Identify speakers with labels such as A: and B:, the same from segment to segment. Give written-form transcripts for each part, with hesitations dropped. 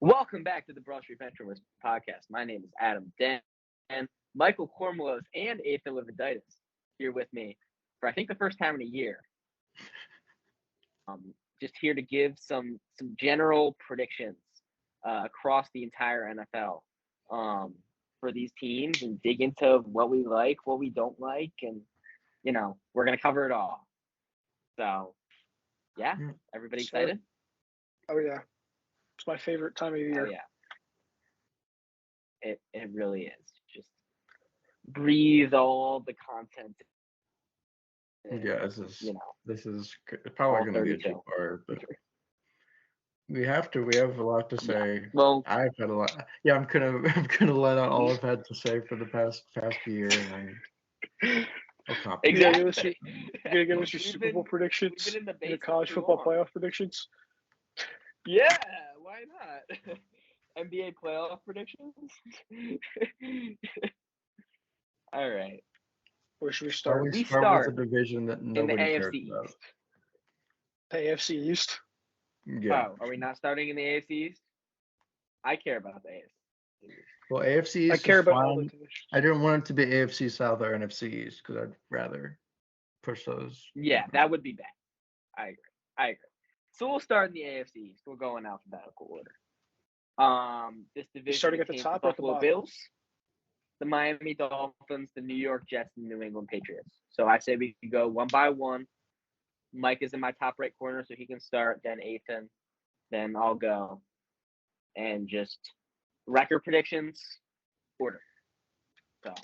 A: Welcome back to the Broad Street Benchwarmers podcast. My name is Adam Dan, and Michael Cormelos and Ethan Lividitis here with me for I think the first time in a year. Just here to give some general predictions across the entire NFL for these teams and dig into what we like, what we don't like, and we're gonna cover it all. So, yeah, everybody excited?
B: Oh yeah. It's my favorite time of year.
A: Oh, yeah. It really is. Just breathe all the content.
C: Yeah, this is probably going to be a two-part, but we have a lot to say.
A: Yeah. Well,
C: I've had a lot. Yeah, I'm gonna let out all I've had to say for the past year, and I'll top it.
A: Exactly.
B: You're gonna give us your Super Bowl predictions, your college football playoff predictions.
A: Yeah, why not? NBA playoff predictions? All right.
B: Where should we start?
C: We start with a division that nobody cares about.
A: East.
B: The AFC East?
C: Yeah.
A: Oh, are we not starting in the AFC East? I care about the AFC East.
C: Well, AFC East
B: I care about all the
C: fine.
B: divisions.
C: I didn't want it to be AFC South or NFC East because I'd rather push those.
A: Yeah, that would be bad. I agree. So we'll start in the AFC East. We'll go in alphabetical order. This division
B: starting at the top or at the
A: Buffalo
B: bottom?
A: Bills, the Miami Dolphins, the New York Jets, and the New England Patriots. So I say we can go one by one. Mike is in my top right corner, so he can start. Then Ethan, then I'll go, and just record predictions order. So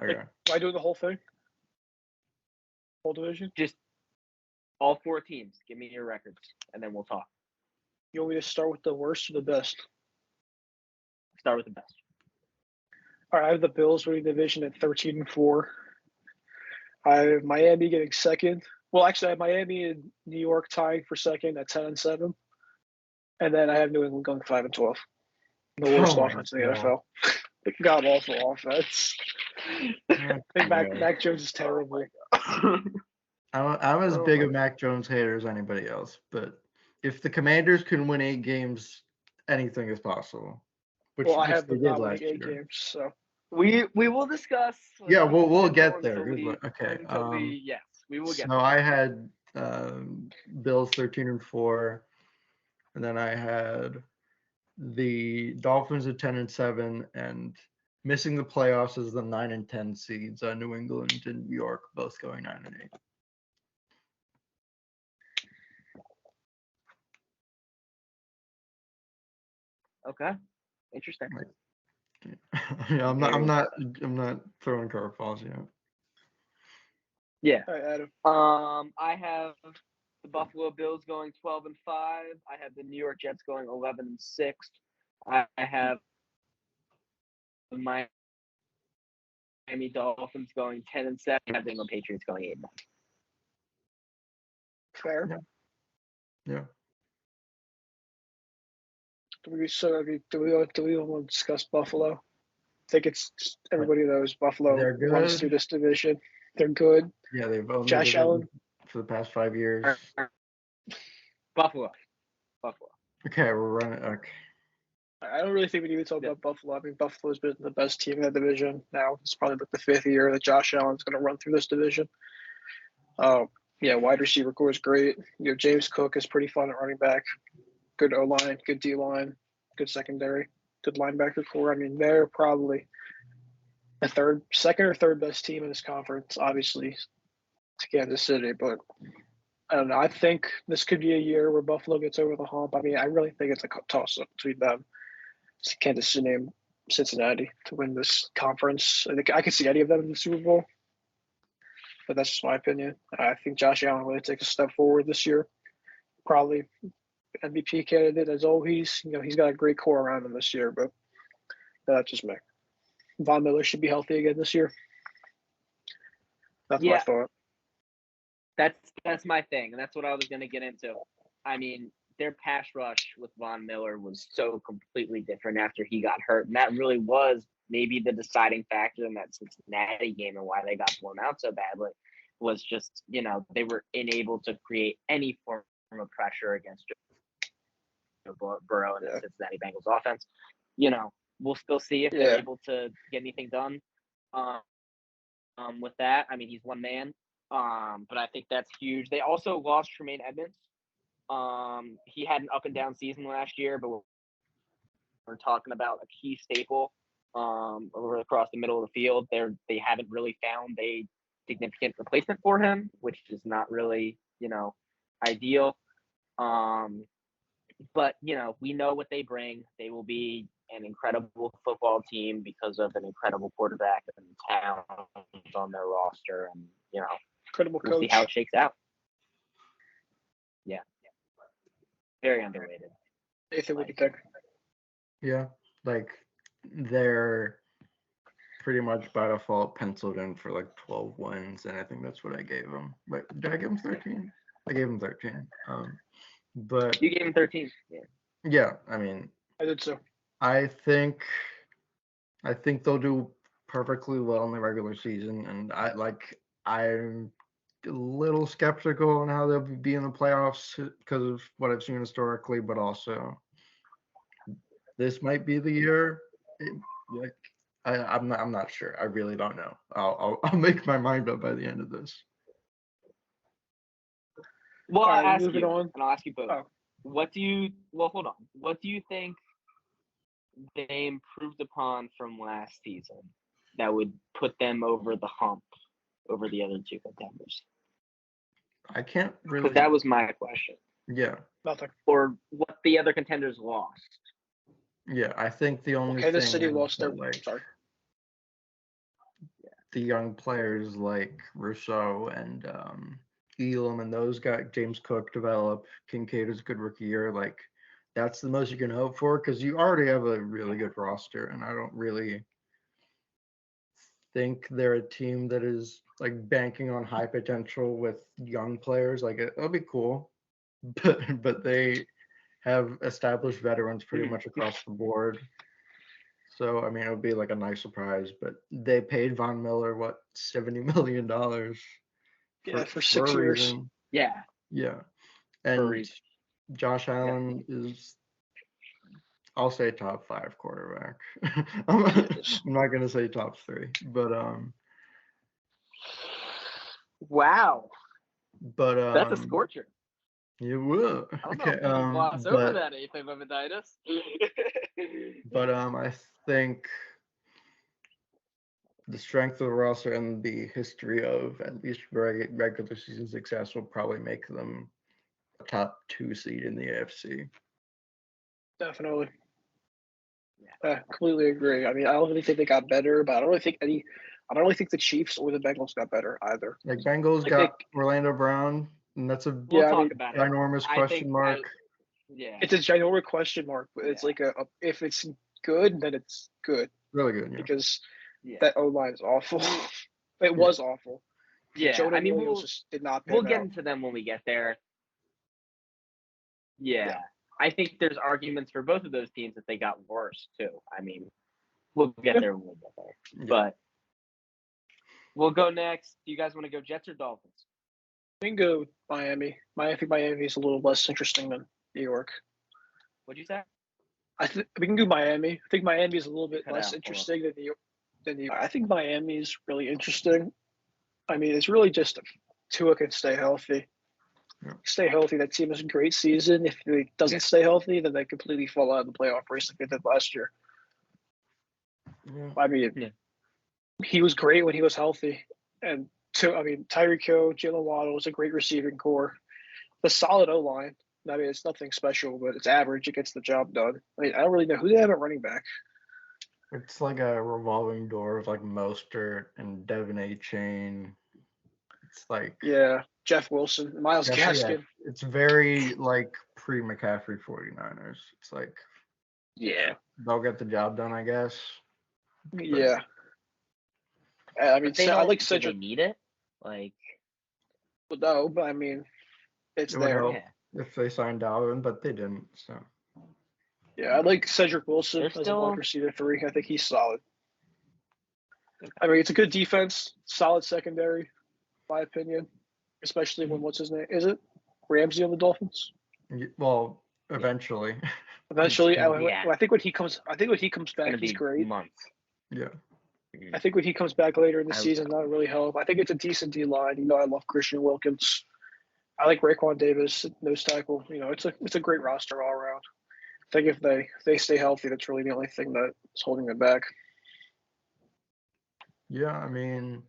C: Okay.
B: Am I doing the whole thing? Whole division?
A: just all four teams. Give me your records, and then we'll talk.
B: You want me to start with the worst or the best?
A: Start with the best.
B: All right, I have the Bills winning the division at 13-4. I have Miami getting second. Well, actually, I have Miami and New York tying for second at 10-7. And then I have New England going 5-12. The worst offense in the NFL. God awful offense. I think Mac Jones is terrible.
C: I'm as big a Mac Jones hater as anybody else, but if the Commanders can win 8 games, anything is possible. Which
B: I have
C: they
B: them
C: did
B: not
C: last
B: winning 8
C: year.
B: games, so
A: We will discuss.
C: Yeah, we'll get there. Okay.
A: Yes, we will get
C: so
A: there.
C: I had Bills 13-4, and then I had the Dolphins at 10-7, and missing the playoffs is the 9-10 seeds. New England and New York both going 9-8.
A: Okay, interesting.
C: Yeah, I'm not throwing curveballs yet.
A: Yeah.
B: all right, Adam.
A: I have the Buffalo Bills going 12-5. I have the New York Jets going 11-6. I have the Miami Dolphins going 10-7. I have the England Patriots going 8-9.
B: Fair.
C: Yeah.
B: Do we want to discuss Buffalo? I think it's just everybody knows Buffalo runs through this division. They're good.
C: Yeah, they've only
B: Josh Allen
C: for the past 5 years.
A: Buffalo.
C: Okay, we're running. Okay.
B: I don't really think we need to talk about Buffalo. I mean, Buffalo's been the best team in that division now. It's probably like the 5th year that Josh Allen's going to run through this division. Yeah, wide receiver core is great. James Cook is pretty fun at running back. Good O-line, good D-line, good secondary, good linebacker core. I mean, they're probably the second or third best team in this conference, obviously, to Kansas City. But I don't know. I think this could be a year where Buffalo gets over the hump. I mean, I really think it's a toss-up between them, Kansas City and Cincinnati to win this conference. I think I could see any of them in the Super Bowl. But that's just my opinion. I think Josh Allen really takes a step forward this year. Probably MVP candidate as always. He's got a great core around him this year, but that's just me. Von Miller should be healthy again this year. That's my thought.
A: That's my thing, and that's what I was going to get into. I mean, their pass rush with Von Miller was so completely different after he got hurt, and that really was maybe the deciding factor in that Cincinnati game and why they got blown out so badly. Was just they were unable to create any form of pressure against Burrow and the
B: Yeah.
A: Cincinnati Bengals offense. We'll still see if they're able to get anything done. With that, I mean, he's one man. But I think that's huge. They also lost Tremaine Edmonds. He had an up and down season last year, but we're talking about a key staple over across the middle of the field. They haven't really found a significant replacement for him, which is not really, ideal. But we know what they bring. They will be an incredible football team because of an incredible quarterback and talent on their roster, and
B: Incredible
A: we'll see
B: coach.
A: how it shakes out. Yeah, very underrated.
B: Nathan, what do you think?
C: Yeah, like they're pretty much by default penciled in for like 12 wins, and I think that's what I gave them. But did I give them 13? I gave them 13. But
A: You gave him 13.
C: yeah, I mean,
B: I did so.
C: I think they'll do perfectly well in the regular season, and I'm a little skeptical on how they'll be in the playoffs because of what I've seen historically, but also this might be the year. I'm not sure. I really don't know. I'll make my mind up by the end of this.
A: Well, I'll ask
B: moving
A: you,
B: on.
A: and I'll ask you both.
B: Oh.
A: Hold on. What do you think they improved upon from last season that would put them over the hump over the other two contenders?
C: I can't really.
A: Because that was my question.
C: Yeah.
B: Nothing.
A: Or what the other contenders lost.
C: Yeah, I think the only
B: Kansas
C: thing
B: City
C: is
B: lost their.
C: that,
B: Sorry.
C: the young players like Rousseau and Elam and those guys, James Cook develop. Kincaid is a good rookie year. Like, that's the most you can hope for because you already have a really good roster, and I don't really think they're a team that is like banking on high potential with young players. Like, it'll be cool, but they have established veterans pretty much across the board. So, I mean, it would be like a nice surprise, but they paid Von Miller, $70 million
B: For 6 years.
C: reason.
A: Yeah.
C: Yeah.
A: For a
C: And
A: reason.
C: Josh Allen is, I'll say top 5 quarterback. I'm not going to say top 3, but
A: wow.
C: But
A: that's a scorcher.
C: You will.
A: I don't
C: Okay.
A: know if you can gloss over that, Ethan Lemonitis.
C: But I think the strength of the roster and the history of at least regular season success will probably make them a top 2 seed in the AFC.
B: Definitely. I completely agree. I mean, I don't really think they got better, but I don't really think the Chiefs or the Bengals got better either.
C: Like, Bengals got Orlando Brown, and that's a ginormous question mark.
B: It's a ginormous question mark, but it's like if it's good, then it's good.
C: Really good, yeah.
B: Because that O-line is awful. It was awful.
A: Yeah,
B: Jonah
A: I mean,
B: Williams just did not pan
A: we'll get
B: out.
A: into them when we get there. Yeah. I think there's arguments for both of those teams that they got worse too. I mean, we'll get there when we get there. But we'll go next. Do you guys want to go Jets or Dolphins?
B: We can go Miami. I think Miami's a little less interesting than New York.
A: What'd you say?
B: We can do Miami. I think Miami is a little bit less interesting than New York. I think Miami is really interesting. I mean, it's really just Tua can stay healthy. Yeah. Stay healthy. That team has a great season. If he doesn't stay healthy, then they completely fall out of the playoff race like they did last year.
C: Yeah.
B: I mean, he was great when he was healthy. And Tyreek Hill, Jalen Waddle was a great receiving core. The solid O-line. I mean, it's nothing special, but it's average. It gets the job done. I mean, I don't really know who they have at running back.
C: It's like a revolving door of like Mostert and Devin A. Chain. It's like
B: Jeff Wilson, Myles Gaskin.
C: Yeah. It's very like pre-McCaffrey 49ers. It's like they'll get the job done, I guess.
B: Yeah. I mean, I like Cedric.
A: They need it? Like,
B: well, no, but I mean, it's there.
C: If they signed Dalvin, but they didn't. So.
B: Yeah, I like Cedric Wilson as a wide receiver 3. I think he's solid. I mean, it's a good defense, solid secondary, in my opinion. Especially when what's his name? Is it Ramsey on the Dolphins?
C: Well, eventually.
B: Eventually,
A: Yeah.
B: I think when he comes back,
A: Gonna
B: he's
A: be
B: great.
A: months.
C: Yeah.
B: I think when he comes back later in the
A: I hope
B: season,
A: so.
B: that'll really help. I think it's a decent D line. I love Christian Wilkins. I like Raekwon Davis, nose tackle. It's a great roster all around. I think if they stay healthy, that's really the only thing that's holding them back.
C: Yeah, I mean,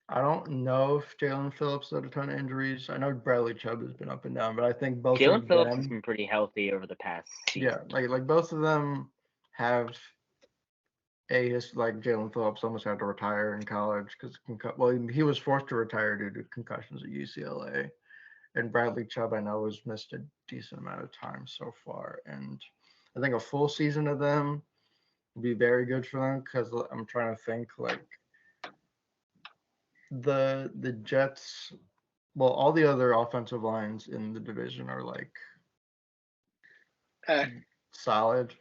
C: I don't know if Jalen Phillips had a ton of injuries. I know Bradley Chubb has been up and down, but I think both
A: Jalen
C: of
A: Phillips has
C: them,
A: been pretty healthy over the past
C: yeah,
A: season.
C: like both of them have like Jalen Phillips almost had to retire in college because he was forced to retire due to concussions at UCLA, and Bradley Chubb I know has missed a decent amount of time so far, and I think a full season of them would be very good for them because I'm trying to think like the Jets. Well, all the other offensive lines in the division are like
B: Eh,
C: solid.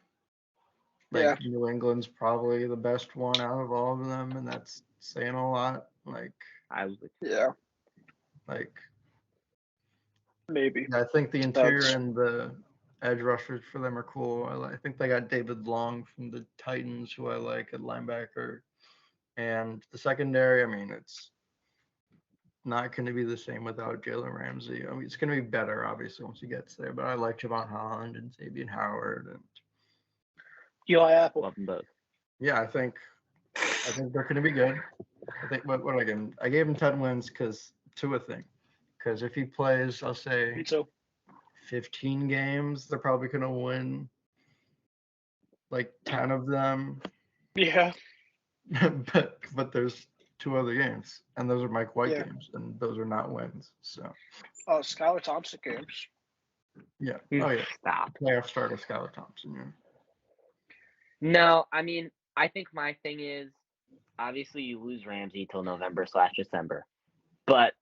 C: Like
B: yeah,
C: New England's probably the best one out of all of them, and that's saying a lot.
A: I would.
B: yeah,
C: Like
B: maybe.
C: I think the interior
B: That's
C: and the edge rushers for them are cool. I think they got David Long from the Titans, who I like at linebacker, and the secondary. I mean, it's not going to be the same without Jalen Ramsey. I mean, it's going to be better, obviously, once he gets there. But I like Javon Holland and Xavier Howard, and
B: Eli Apple.
A: Love them both.
C: yeah, I think they're going to be good. I think what I gave him 10 wins because Tua thing. Because if he plays, I'll say
B: Me too.
C: 15 games, they're probably going to win like 10 of them.
B: Yeah,
C: but there's 2 other games, and those are Mike White
B: yeah.
C: games, and those are not wins. So
B: Skylar Thompson games.
C: yeah, oh yeah,
A: Stop.
C: playoff starter Skylar Thompson. Yeah.
A: No, I mean, I think my thing is obviously you lose Ramsey till November/December, but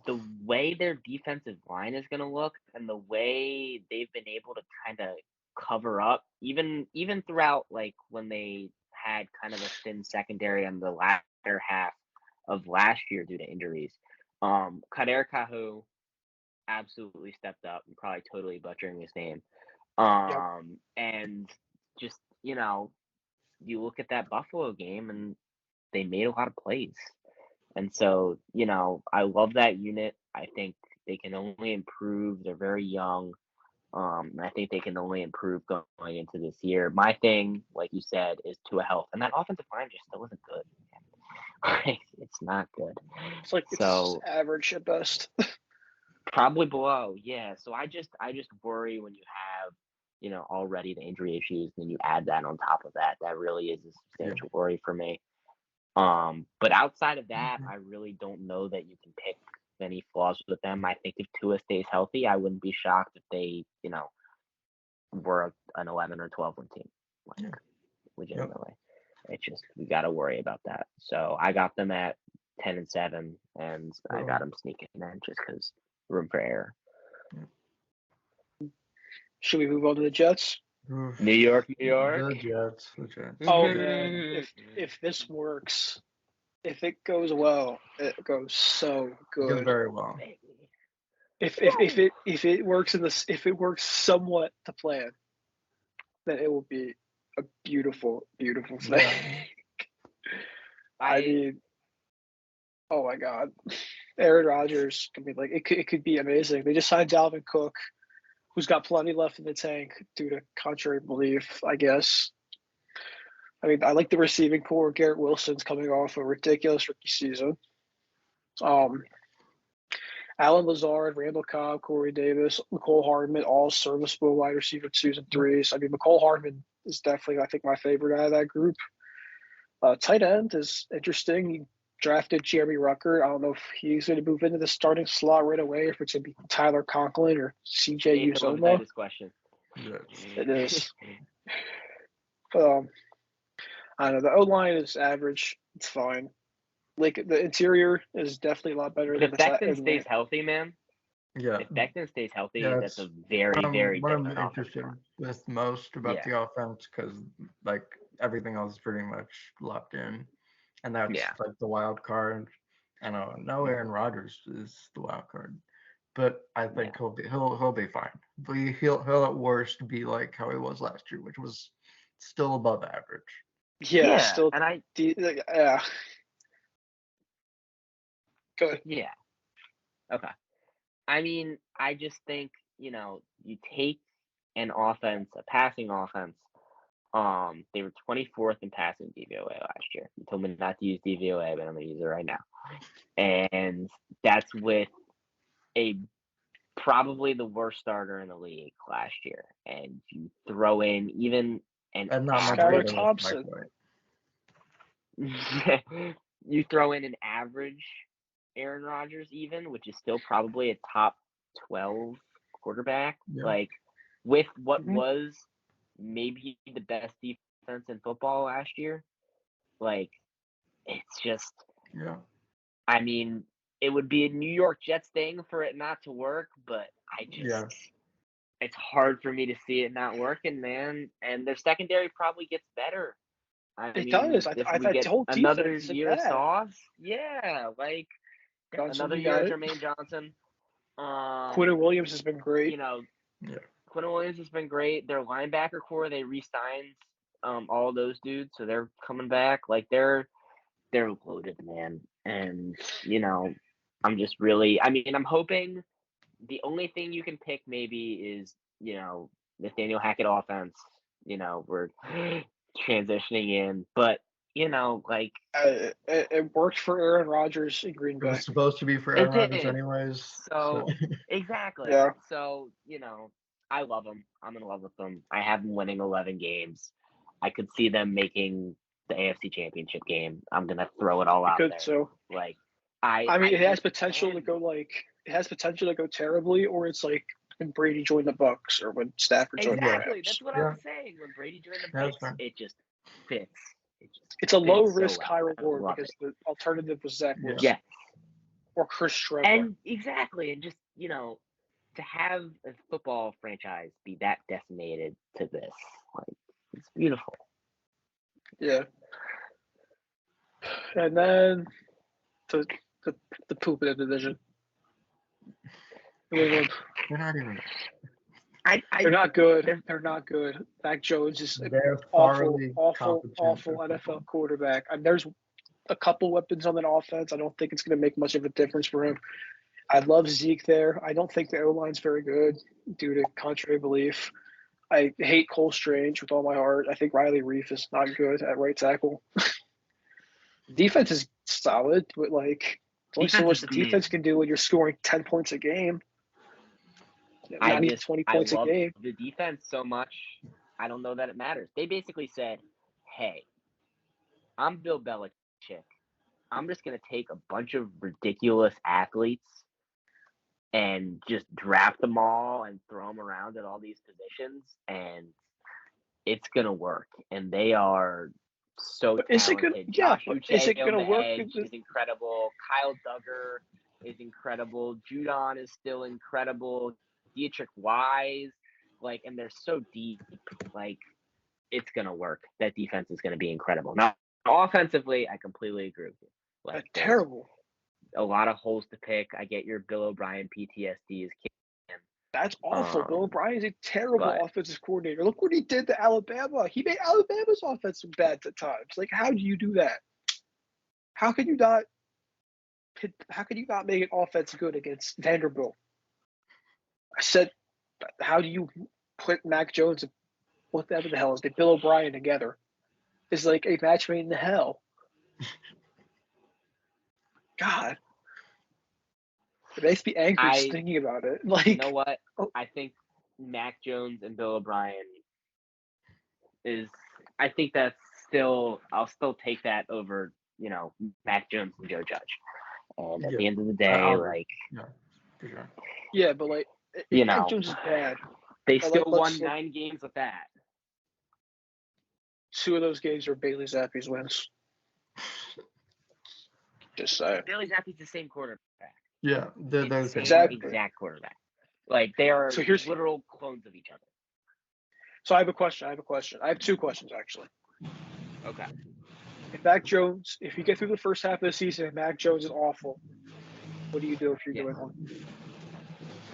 A: the way their defensive line is going to look and the way they've been able to kind of cover up, even throughout like when they had kind of a thin secondary on the latter half of last year due to injuries. Kader Kahu absolutely stepped up. I'm probably totally butchering his name. And just, you look at that Buffalo game and they made a lot of plays. And so, I love that unit. I think they can only improve. They're very young. I think they can only improve going into this year. My thing, like you said, is to a health. And that offensive line just still isn't good. It's not good.
B: It's like
A: So
B: it's average at best.
A: probably below, yeah. So I just worry when you have, already the injury issues, and then you add that on top of that. That really is a substantial worry for me. But outside of that, I really don't know that you can pick any flaws with them. I think if Tua stays healthy, I wouldn't be shocked if they, were an 11 or 12 win team. Legitimately. It's just we got to worry about that. So I got them at 10-7, and I got them sneaking in just because room for error.
B: Should we move on to the Jets?
A: New York.
C: The Jets.
B: Oh man, if this works, if it goes well, it goes so
C: It goes
B: good.
C: very well.
B: If it works if it works somewhat to plan, then it will be a beautiful thing.
C: Yeah.
B: I mean, oh my God, Aaron Rodgers. I mean, like it could be amazing. They just signed Dalvin Cook, who's got plenty left in the tank due to contrary belief, I guess. I mean, I like the receiving core. Garrett Wilson's coming off a ridiculous rookie season. Alan Lazard, Randall Cobb, Corey Davis, McCole Hardman, all serviceable wide receiver 2s and 3s. I mean, McCole Hardman is definitely, I think, my favorite out of that group. Tight end is interesting. He drafted Jeremy Rucker. I don't know if he's going to move into the starting slot right away, or if it's going to be Tyler Conklin or CJ Uzoma.
A: This question.
B: It is. I don't know. The O-line is average. It's fine. Like the interior is definitely a lot better.
A: But if Becton stays healthy, man.
C: Yeah.
A: If Becton stays healthy,
C: Yeah,
A: that's a very, very
C: what I'm
A: different
C: interested
A: offense.
C: with most about the offense, because like everything else is pretty much locked in, and that's like the wild card. I know Aaron Rodgers is the wild card, but I think he'll be fine. But he'll at worst be like how he was last year, which was still above average.
B: Yeah, still.
A: And
B: yeah. Go ahead.
A: Yeah. Okay. I mean, I just think, you take an offense, a passing offense. They were 24th in passing DVOA last year. You told me not to use DVOA, but I'm going to use it right now. And that's with probably the worst starter in the league last year. And you throw in even an
B: Skylar
A: average.
B: Thompson.
A: You throw in an average Aaron Rodgers even, which is still probably a top 12 quarterback.
C: Yeah.
A: Like, with what was maybe the best defense in football last year, like, it's just, I mean, it would be a New York Jets thing for it not to work, but it's hard for me to see it not working, man. And their secondary probably gets better.
B: It does.
A: If
B: I
A: we get
B: the whole
A: another
B: defense
A: year of
B: bad.
A: Sauce, like
B: Johnson,
A: another year of Jermaine Johnson.
B: Quinn Williams has been great.
A: Quinn Williams has been great. Their linebacker core, they re-signed all those dudes, so they're coming back. Like, they're loaded, man. And I'm just really, I'm hoping the only thing you can pick maybe is Nathaniel Hackett offense. We're transitioning in, but like,
B: it worked for Aaron Rodgers in Green Bay.
C: It was supposed to be for Aaron Rodgers anyways.
A: So exactly.
B: Yeah.
A: So I love them. I'm in love with them. I have them winning 11 games. I could see them making the AFC Championship game. I'm gonna throw it all out there.
B: So
A: like,
B: it has potential to go terribly, or it's like when Brady joined the Bucks or when Stafford joined the Rams.
A: Exactly. That's what I'm saying. When Brady joined the Bucks, it just fits.
B: It's a low risk, high reward because the alternative was Zach Wilson.
A: Yes.
B: Or Chris Trevor.
A: And exactly, and just to have a football franchise be that decimated to this, like, it's beautiful.
B: Yeah. And then the poop in the division.
C: They're not even.
B: They're not good. They're not good. Mac Jones is an awful NFL quarterback. And there's a couple weapons on that offense. I don't think it's going to make much of a difference for him. I love Zeke there. I don't think the O-line's very good due to contrary belief. I hate Cole Strange with all my heart. I think Riley Reef is not good at right tackle. Defense is solid, but like, there's only so much the defense can do when you're scoring 10 points a game. I need 20 points a game.
A: The defense so much, I don't know that it matters. They basically said, hey, I'm Bill Belichick. I'm just going to take a bunch of ridiculous athletes and just draft them all and throw them around at all these positions, and it's going to work. And they are so talented.
B: Is it going to work?
A: Is incredible. Kyle Duggar is incredible. Judon is still incredible. Dietrich Wise, and they're so deep. Like, it's going to work. That defense is going to be incredible. Now, offensively, I completely agree with you.
B: That's terrible.
A: A lot of holes to pick. I get your Bill O'Brien PTSD is kicking.
B: That's awful. Bill O'Brien is a terrible offensive coordinator. Look what he did to Alabama. He made Alabama's offense bad at times. Like, how do you do that? How can you not make an offense good against Vanderbilt? I said, how do you put Mac Jones and whatever the hell is it, Bill O'Brien together? It's like a match made in hell. God. It makes me angry just thinking about it. Like,
A: you know what? I think Mac Jones and Bill O'Brien I think that's I'll still take that over, Mac Jones and Joe Judge. And at the end of the day,
C: for sure.
B: Yeah, but Mac Jones is bad.
A: They still won 9 games with that.
B: 2 of those games are Bailey Zappi's wins. Just saying.
A: Bailey Zappi's the same quarterback.
C: Yeah, they're the same
A: exact quarterback. Like, they are literal clones of each other.
B: So I have a question. I have 2 questions, actually.
A: Okay.
B: If you get through the first half of the season and Mac Jones is awful, what do you do if you're doing one?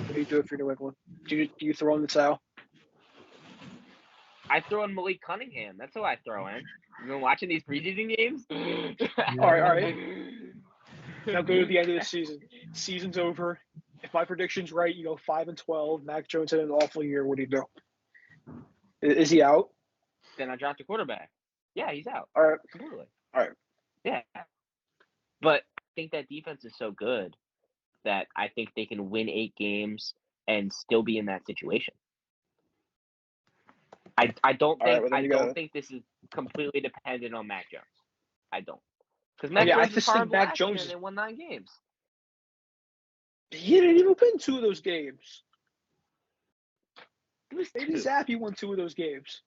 B: What do you do if you're New England? Do you throw in the towel?
A: I throw in Malik Cunningham. That's who I throw in. You've been watching these preseason games?
B: All right. Now go to the end of the season. Season's over. If my prediction's right, you go 5-12. Mac Jones had an awful year. What do you do? Is he out?
A: Then I draft a quarterback. Yeah, he's out.
B: All right.
A: Completely.
B: All right.
A: Yeah. But I think that defense is so good that I think they can win 8 games and still be in that situation. I don't think this is completely dependent on Mac Jones. I don't. Because Mac Jones
B: I just think Mac Jones
A: and they won 9 games.
B: He didn't even win 2 of those games.
A: It was 2.
B: Maybe Zappy won 2 of those games.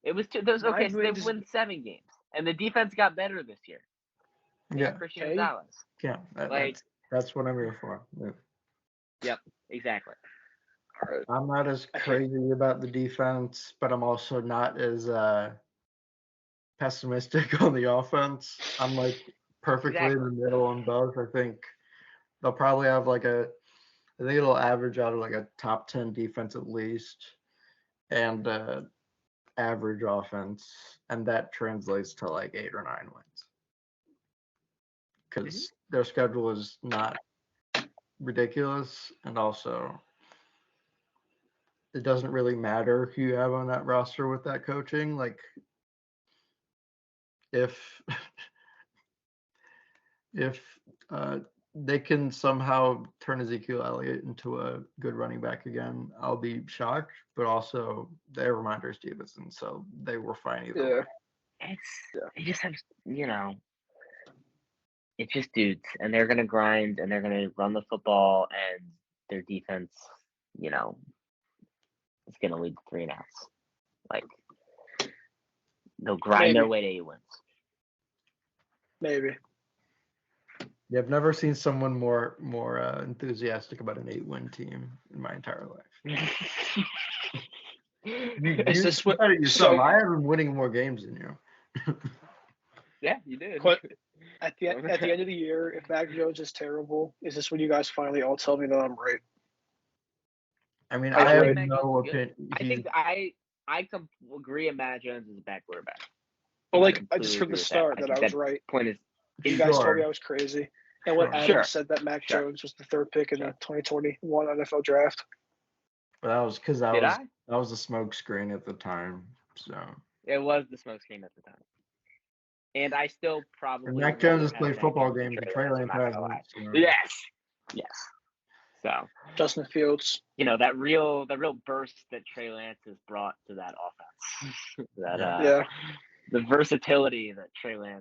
A: It was 2. Okay, so they won 7 games, and the defense got better this year.
C: Yeah.
A: Christian Gonzalez.
C: Yeah. That's what I'm here for. Yeah.
A: Yep. Exactly.
B: All right.
C: I'm not as crazy about the defense, but I'm also not as pessimistic on the offense. I'm like perfectly in the middle on both. I think they'll probably have I think it'll average out of like a top 10 defense at least, and average offense, and that translates to like 8 or 9 wins. Because their schedule is not ridiculous, and also it doesn't really matter who you have on that roster with that coaching. Like, if they can somehow turn Ezekiel Elliott into a good running back again, I'll be shocked. But also, they were Ramondre Stevenson, so they were fine either way.
A: They just have, it's just dudes, and they're gonna grind, and they're gonna run the football, and their defense, is gonna lead to 3 and outs. Like, they'll grind their way to 8 wins.
B: Maybe.
C: Yeah, I've never seen someone more enthusiastic about an 8-win team in my entire life.
B: Is this what?
C: So I have been winning more games than you.
A: Yeah, you did.
B: At the end of the year, if Mac Jones is terrible, is this when you guys finally all tell me that I'm right?
C: I mean, I have no opinion.
A: I think I agree. Matt Jones is a bad quarterback.
B: Well, just from the start that I was right.
A: Point is,
B: you guys told me I was crazy. And when Adam said that Mac Jones was the 3rd pick in the 2021 NFL draft.
C: Well, that was because that was a smoke screen at the time. So
A: it was the smoke screen at the time. And I still probably.
C: Mac Jones has played football games. Trey Lance hasn't.
A: Yes. So
B: Justin Fields.
A: That real burst that Trey Lance has brought to that offense. The versatility that Trey Lance